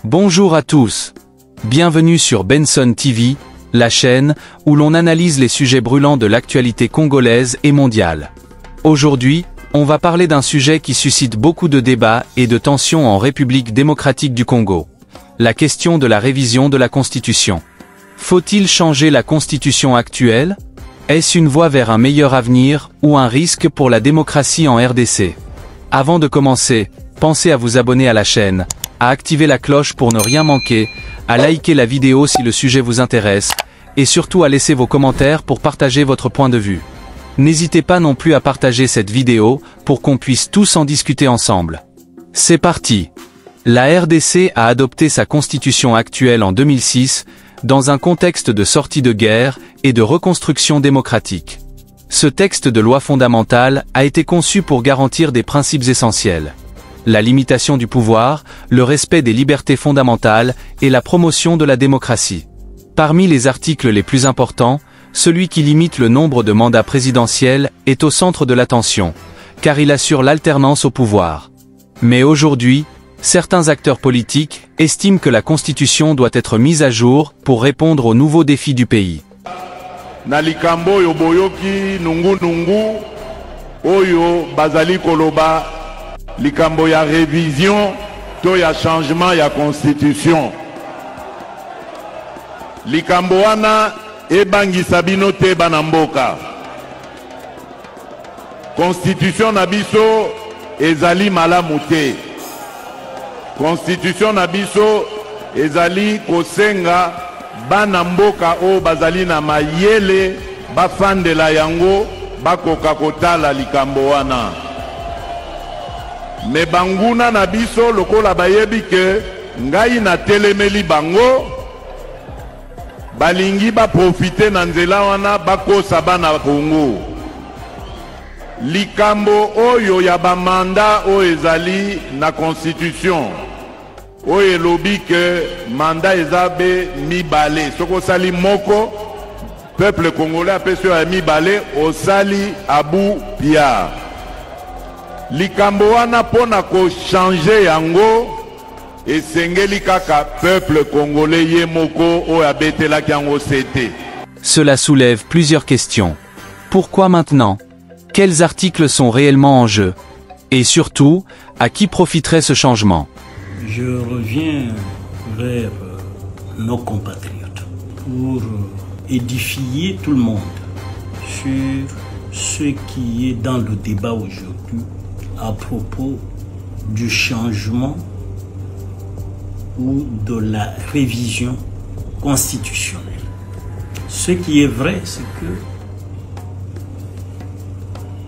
Bonjour à tous. Bienvenue sur Benson TV, la chaîne où l'on analyse les sujets brûlants de l'actualité congolaise et mondiale. Aujourd'hui, on va parler d'un sujet qui suscite beaucoup de débats et de tensions en République démocratique du Congo. La question de la révision de la Constitution. Faut-il changer la Constitution actuelle? Est-ce une voie vers un meilleur avenir ou un risque pour la démocratie en RDC? Avant de commencer, pensez à vous abonner à la chaîne, à activer la cloche pour ne rien manquer, à liker la vidéo si le sujet vous intéresse, et surtout à laisser vos commentaires pour partager votre point de vue. N'hésitez pas non plus à partager cette vidéo pour qu'on puisse tous en discuter ensemble. C'est parti! La RDC a adopté sa constitution actuelle en 2006, dans un contexte de sortie de guerre et de reconstruction démocratique. Ce texte de loi fondamentale a été conçu pour garantir des principes essentiels. La limitation du pouvoir, le respect des libertés fondamentales et la promotion de la démocratie. Parmi les articles les plus importants, celui qui limite le nombre de mandats présidentiels est au centre de l'attention, car il assure l'alternance au pouvoir. Mais aujourd'hui, certains acteurs politiques estiment que la Constitution doit être mise à jour pour répondre aux nouveaux défis du pays. Nalikambo yoboyoki nungu oyo bazali koloba likambo ya révision to ya changement ya constitution. Likambo wana ebangisa bino te bana mboka. Constitution na biso ezali malamu te. Constitution na biso ezali kosenga bana mboka o bazali na mayele bafandela yango bakoka kotala likambo wana. Me banguna na biso lokola bayebi ke ngai na telemeli bango balingi ba profite na nzela wana bakosa bana Kongo. Likambo oyo ya bamanda o ezali na constitution oyo elobi ke manda ezabe mibale soko sali moko peuple congolais apeso ya mibale osali abu pia. Likambo wana pona ko changer yango esengeli kaka peuple congolais ye moko oyo abetelaki yango sete. Cela soulève plusieurs questions. Pourquoi maintenant? Quels articles sont réellement en jeu? Et surtout, à qui profiterait ce changement? Je reviens vers nos compatriotes pour édifier tout le monde sur ce qui est dans le débat aujourd'hui à propos du changement ou de la révision constitutionnelle. Ce qui est vrai, c'est que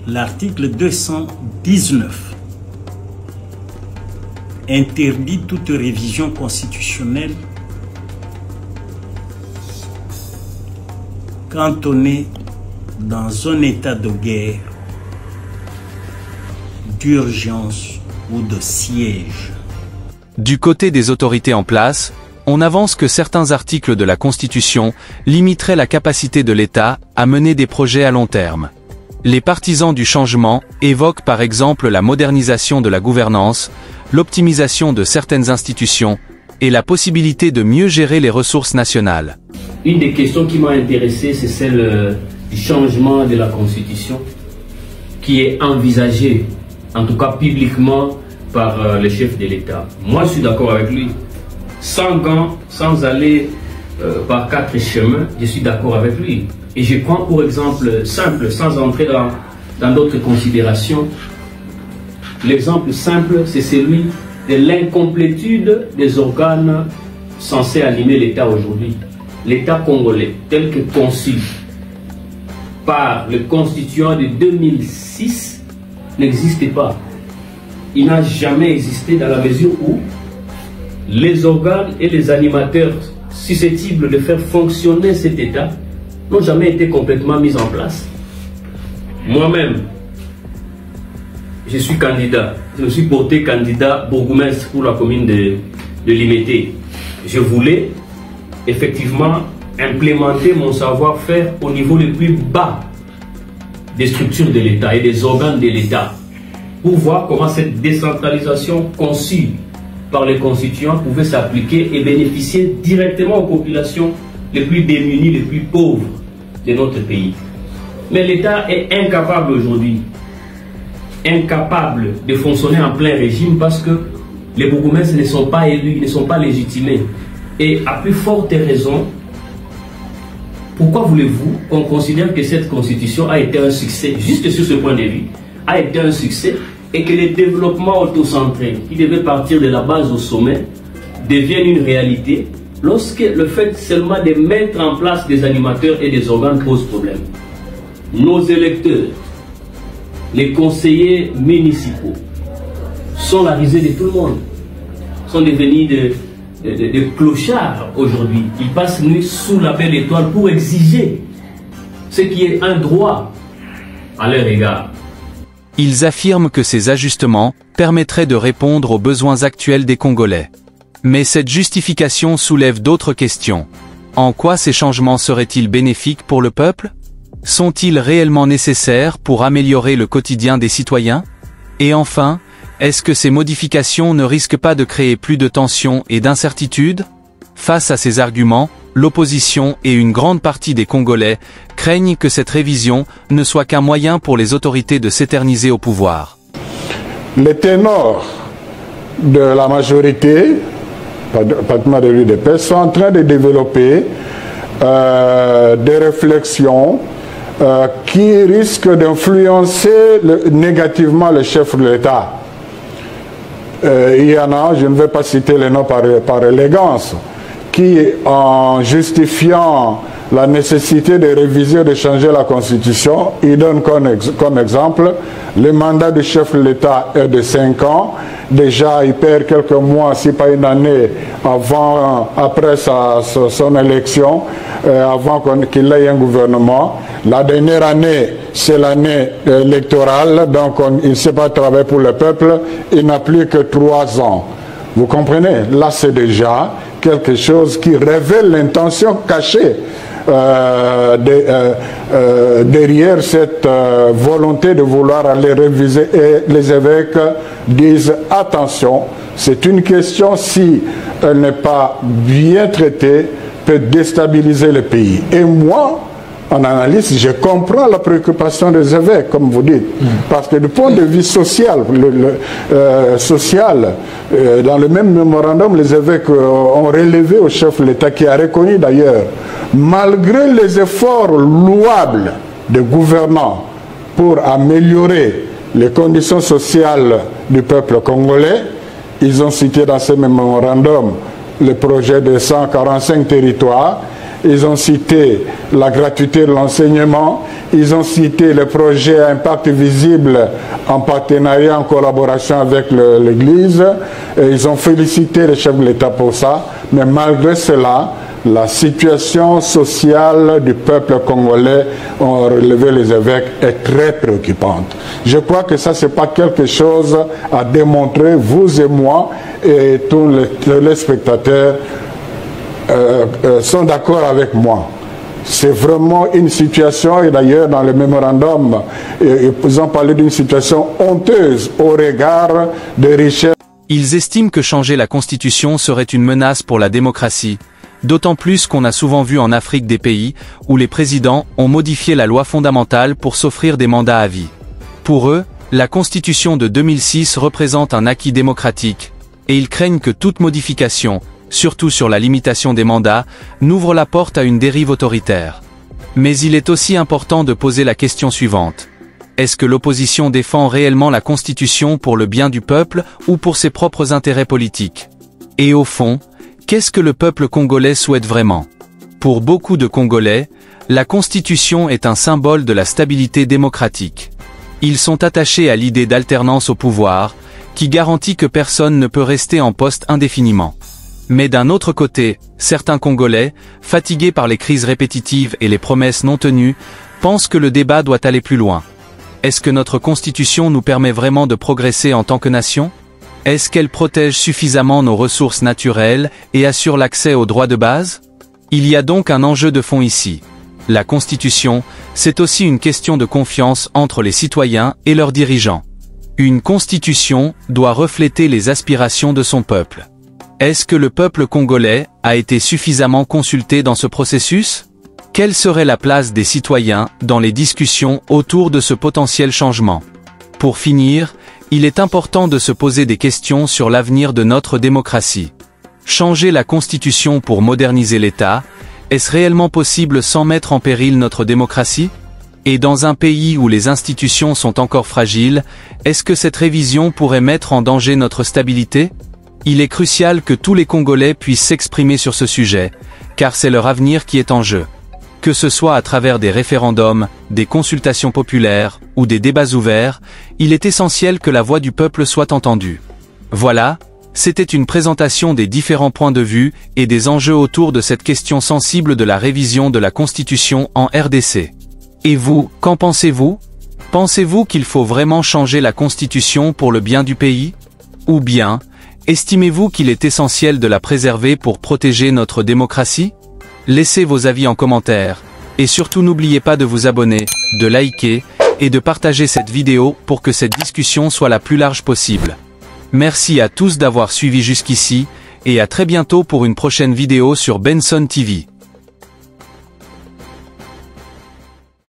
l'article 219 interdit toute révision constitutionnelle quand on est dans un état de guerre, d'urgence ou de siège. Du côté des autorités en place, on avance que certains articles de la Constitution limiteraient la capacité de l'État à mener des projets à long terme. Les partisans du changement évoquent par exemple la modernisation de la gouvernance, l'optimisation de certaines institutions et la possibilité de mieux gérer les ressources nationales. Une des questions qui m'a intéressé, c'est celle du changement de la Constitution qui est envisagée, en tout cas publiquement, par le chef de l'État. Moi, je suis d'accord avec lui. Sans gants, sans aller par quatre chemins, je suis d'accord avec lui. Et je prends pour exemple simple, sans entrer dans d'autres considérations, l'exemple simple, c'est celui de l'incomplétude des organes censés animer l'État aujourd'hui. L'État congolais, tel que conçu par le constituant de 2006, n'existe pas. Il n'a jamais existé dans la mesure où les organes et les animateurs susceptibles de faire fonctionner cet État n'ont jamais été complètement mis en place. Moi-même, je suis candidat. Je me suis porté candidat bourgmestre pour la commune de Limete. Je voulais effectivement implémenter mon savoir-faire au niveau le plus bas des structures de l'État et des organes de l'État pour voir comment cette décentralisation conçue par les constituants pouvait s'appliquer et bénéficier directement aux populations les plus démunies, les plus pauvres de notre pays. Mais l'État est incapable aujourd'hui, incapable de fonctionner en plein régime parce que les bourgmestres ne sont pas élus, ne sont pas légitimés. Et à plus forte raison, pourquoi voulez-vous qu'on considère que cette constitution a été un succès, juste sur ce point de vue, a été un succès, et que les développements autocentrés, qui devaient partir de la base au sommet, deviennent une réalité lorsque le fait seulement de mettre en place des animateurs et des organes pose problème. Nos électeurs, les conseillers municipaux, sont la risée de tout le monde, sont devenus de clochards aujourd'hui. Ils passent nuit sous la belle étoile pour exiger ce qui est un droit à leur égard. Ils affirment que ces ajustements permettraient de répondre aux besoins actuels des Congolais. Mais cette justification soulève d'autres questions. En quoi ces changements seraient-ils bénéfiques pour le peuple? Sont-ils réellement nécessaires pour améliorer le quotidien des citoyens? Et enfin, est-ce que ces modifications ne risquent pas de créer plus de tensions et d'incertitudes? Face à ces arguments, l'opposition et une grande partie des Congolais craignent que cette révision ne soit qu'un moyen pour les autorités de s'éterniser au pouvoir. Les ténors de la majorité, pratiquement de l'UDPS, sont en train de développer des réflexions qui risquent d'influencer négativement le chef de l'État. Il y en a, je ne vais pas citer les noms par élégance, qui, en justifiant la nécessité de réviser, de changer la Constitution, il donne comme exemple le mandat du chef de l'État est de 5 ans. Déjà, il perd quelques mois, si pas une année, après son élection, avant qu'il ait un gouvernement. La dernière année, c'est l'année électorale, donc il ne sait pas travailler pour le peuple, il n'a plus que 3 ans. Vous comprenez? Là, c'est déjà quelque chose qui révèle l'intention cachée derrière cette volonté de vouloir aller réviser. Et les évêques disent attention, c'est une question, si elle n'est pas bien traitée, peut déstabiliser le pays. Et moi, en analyse, je comprends la préoccupation des évêques, comme vous dites, parce que du point de vue social, dans le même mémorandum, les évêques ont relevé au chef de l'État, qui a reconnu d'ailleurs, malgré les efforts louables des gouvernants pour améliorer les conditions sociales du peuple congolais, ils ont cité dans ce mémorandum le projet de 145 territoires. Ils ont cité la gratuité de l'enseignement, ils ont cité le projet à impact visible en partenariat, en collaboration avec l'Église. Ils ont félicité le chef de l'État pour ça, mais malgré cela, la situation sociale du peuple congolais, ont relevé les évêques, est très préoccupante. Je crois que ça, c'est pas quelque chose à démontrer, vous et moi, et tous les spectateurs sont d'accord avec moi. C'est vraiment une situation, et d'ailleurs dans le mémorandum, ils ont parlé d'une situation honteuse au regard des richesses. Ils estiment que changer la Constitution serait une menace pour la démocratie, d'autant plus qu'on a souvent vu en Afrique des pays où les présidents ont modifié la loi fondamentale pour s'offrir des mandats à vie. Pour eux, la Constitution de 2006 représente un acquis démocratique, et ils craignent que toute modification, surtout sur la limitation des mandats, n'ouvre la porte à une dérive autoritaire. Mais il est aussi important de poser la question suivante. Est-ce que l'opposition défend réellement la Constitution pour le bien du peuple ou pour ses propres intérêts politiques? Et au fond, qu'est-ce que le peuple congolais souhaite vraiment? Pour beaucoup de Congolais, la Constitution est un symbole de la stabilité démocratique. Ils sont attachés à l'idée d'alternance au pouvoir, qui garantit que personne ne peut rester en poste indéfiniment. Mais d'un autre côté, certains Congolais, fatigués par les crises répétitives et les promesses non tenues, pensent que le débat doit aller plus loin. Est-ce que notre Constitution nous permet vraiment de progresser en tant que nation? Est-ce qu'elle protège suffisamment nos ressources naturelles et assure l'accès aux droits de base? Il y a donc un enjeu de fond ici. La Constitution, c'est aussi une question de confiance entre les citoyens et leurs dirigeants. Une constitution doit refléter les aspirations de son peuple. Est-ce que le peuple congolais a été suffisamment consulté dans ce processus? Quelle serait la place des citoyens dans les discussions autour de ce potentiel changement? Pour finir, il est important de se poser des questions sur l'avenir de notre démocratie. Changer la Constitution pour moderniser l'État, est-ce réellement possible sans mettre en péril notre démocratie? Et dans un pays où les institutions sont encore fragiles, est-ce que cette révision pourrait mettre en danger notre stabilité? Il est crucial que tous les Congolais puissent s'exprimer sur ce sujet, car c'est leur avenir qui est en jeu. Que ce soit à travers des référendums, des consultations populaires, ou des débats ouverts, il est essentiel que la voix du peuple soit entendue. Voilà, c'était une présentation des différents points de vue et des enjeux autour de cette question sensible de la révision de la Constitution en RDC. Et vous, qu'en pensez-vous? Pensez-vous qu'il faut vraiment changer la Constitution pour le bien du pays? Ou bien, estimez-vous qu'il est essentiel de la préserver pour protéger notre démocratie? Laissez vos avis en commentaire, et surtout n'oubliez pas de vous abonner, de liker, et de partager cette vidéo pour que cette discussion soit la plus large possible. Merci à tous d'avoir suivi jusqu'ici, et à très bientôt pour une prochaine vidéo sur Benson TV.